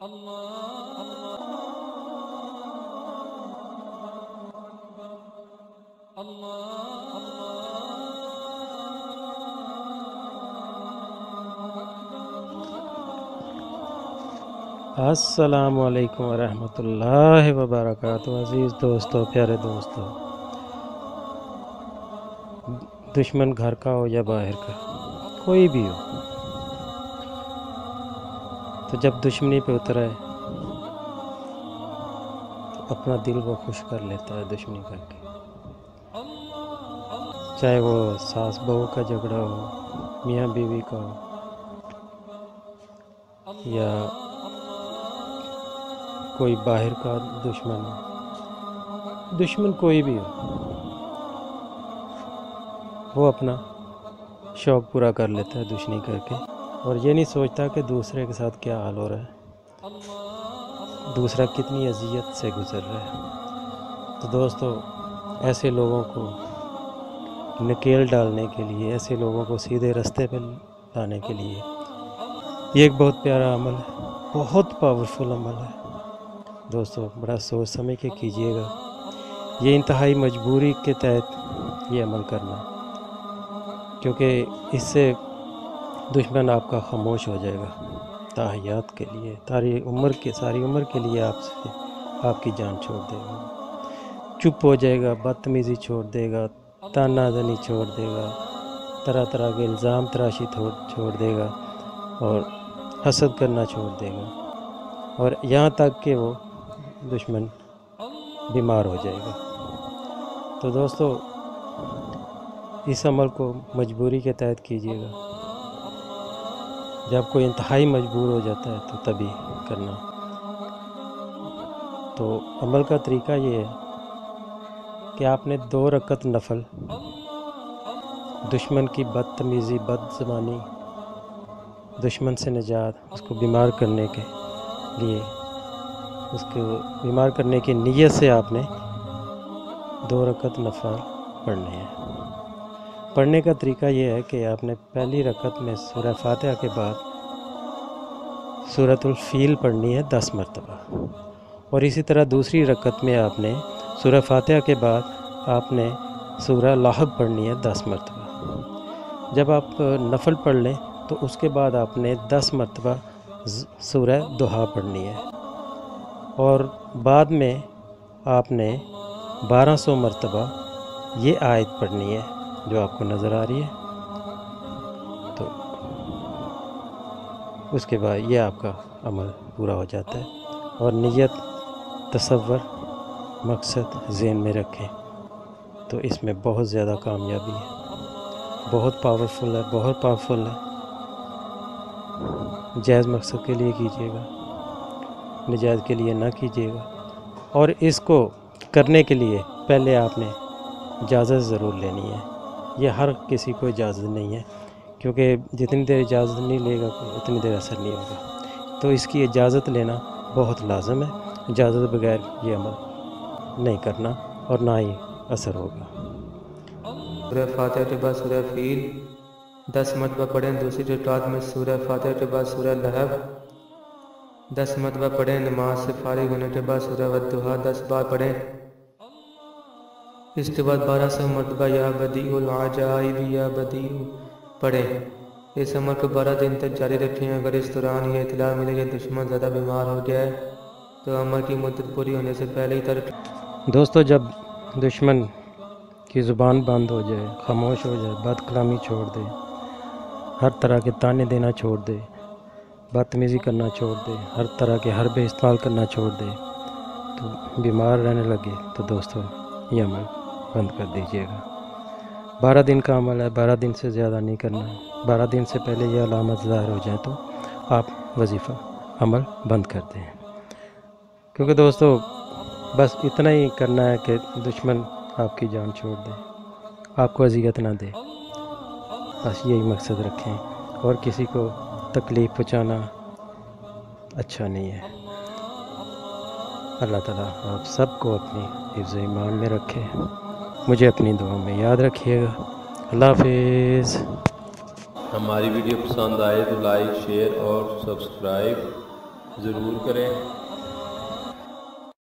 السلام علیکم ورحمۃ اللہ وبرکاتہ۔ عزیز دوستو، پیارے دوستو، دشمن گھر کا ہو یا باہر کا، کوئی بھی ہو، تو جب دشمنی پہ اترا ہے تو اپنا دل وہ خوش کر لیتا ہے دشمنی کر کے، چاہے وہ ساس بہو کا جھگڑا ہو، میاں بیوی کا ہو، یا کوئی باہر کا دشمن ہو، دشمن کوئی بھی ہو، وہ اپنا شوق پورا کر لیتا ہے دشمنی کر کے، اور یہ نہیں سوچتا کہ دوسرے کے ساتھ کیا حال ہو رہا ہے، دوسرا کتنی اذیت سے گزر رہا ہے۔ تو دوستو، ایسے لوگوں کو نکیل ڈالنے کے لیے، ایسے لوگوں کو سیدھے رستے پہ لانے کے لیے، یہ ایک بہت پیارا عمل ہے، بہت پاورفل عمل ہے دوستو، بڑا سوچ سمجھ کے کیجئے گا۔ یہ انتہائی مجبوری کے تحت یہ عمل کرنا، کیونکہ اس سے دشمن آپ کا خاموش ہو جائے گا تاحیات کے لیے، ساری عمر کے لیے آپ کی جان چھوڑ دے گا، چپ ہو جائے گا، بدتمیزی چھوڑ دے گا، تانا زنی چھوڑ دے گا، طرح طرح کے الزام تراشی چھوڑ دے گا، اور حسد کرنا چھوڑ دے گا، اور یہاں تک کہ وہ دشمن بیمار ہو جائے گا۔ تو دوستو، اس عمل کو مجبوری کے تحت کیجیے گا، جب کوئی انتہائی مجبور ہو جاتا ہے تو تبھی کرنا۔ تو عمل کا طریقہ یہ ہے کہ آپ نے 2 رکعت نفل دشمن کی بدتمیزی، بد زبانی، دشمن سے نجات، اس کو بیمار کرنے کے لیے، اس کو بیمار کرنے کی نیت سے آپ نے 2 رکعت نفل پڑھنے ہیں۔ پڑھنے کا طریقہ یہ ہے کہ آپ نے پہلی رکعت میں سورہ فاتحہ کے بعد سورۃ الفیل پڑھنی ہے 10 مرتبہ، اور اسی طرح دوسری رکعت میں آپ نے سورہ فاتحہ کے بعد آپ نے سورہ لحب پڑھنی ہے 10 مرتبہ۔ جب آپ نفل پڑھ لیں تو اس کے بعد آپ نے 10 مرتبہ سورہ دہا پڑھنی ہے، اور بعد میں آپ نے 1200 مرتبہ یہ آیت پڑھنی ہے جو آپ کو نظر آ رہی ہے۔ تو اس کے بعد یہ آپ کا عمل پورا ہو جاتا ہے، اور نیت، تصور، مقصد ذہن میں رکھیں تو اس میں بہت زیادہ کامیابی ہے، بہت پاورفل ہے، بہت پاورفل ہے۔ جائز مقصد کے لیے کیجیے گا، نجائز کے لیے نہ کیجیے گا، اور اس کو کرنے کے لیے پہلے آپ نے اجازت ضرور لینی ہے۔ یہ ہر کسی کو اجازت نہیں ہے، کیونکہ جتنی دیر اجازت نہیں لے گا اتنی دیر اثر نہیں ہوگا، تو اس کی اجازت لینا بہت لازم ہے۔ اجازت بغیر یہ عمل نہیں کرنا، اور نہ ہی اثر ہوگا۔ سورہ فاتحہ کے بعد سورہ فیل 10 مرتبہ پڑھیں، دوسری رکعت میں سورہ فاتحہ کے بعد سورہ لحب 10 مرتبہ پڑھیں، نماز سے فارغ ہونے کے بعد سورہ والضحیٰ 10 بار پڑھیں، اس کے بعد 1200 مرتبہ یا بدیع العجائب یا بدیع پڑھیں۔ اس عمل کو 12 دن تک جاری رکھیں۔ اگر اس دوران یہ اطلاع ملے کہ دشمن زیادہ بیمار ہو گیا ہے تو عمل کی مدت پوری ہونے سے پہلے ہی ترک۔ دوستو، جب دشمن کی زبان بند ہو جائے، خاموش ہو جائے، بد کلامی چھوڑ دے، ہر طرح کے تانے دینا چھوڑ دے، بدتمیزی کرنا چھوڑ دے، ہر طرح کے حربے استعمال کرنا چھوڑ دے، تو بیمار رہنے لگے، تو دوستو یہ عمل بند کر دیجیے گا۔ 12 دن کا عمل ہے، 12 دن سے زیادہ نہیں کرنا ہے۔ 12 دن سے پہلے یہ علامت ظاہر ہو جائیں تو آپ وظیفہ عمل بند کر دیں، کیونکہ دوستو بس اتنا ہی کرنا ہے کہ دشمن آپ کی جان چھوڑ دے، آپ کو اذیت نہ دے، بس یہی مقصد رکھیں، اور کسی کو تکلیف پہنچانا اچھا نہیں ہے۔ اللہ تعالیٰ آپ سب کو اپنی حفظ ایمان میں رکھے، مجھے اپنی دعاؤں میں یاد رکھیے گا۔ اللہ حافظ۔ ہماری ویڈیو پسند آئے تو لائک، شیئر اور سبسکرائب ضرور کریں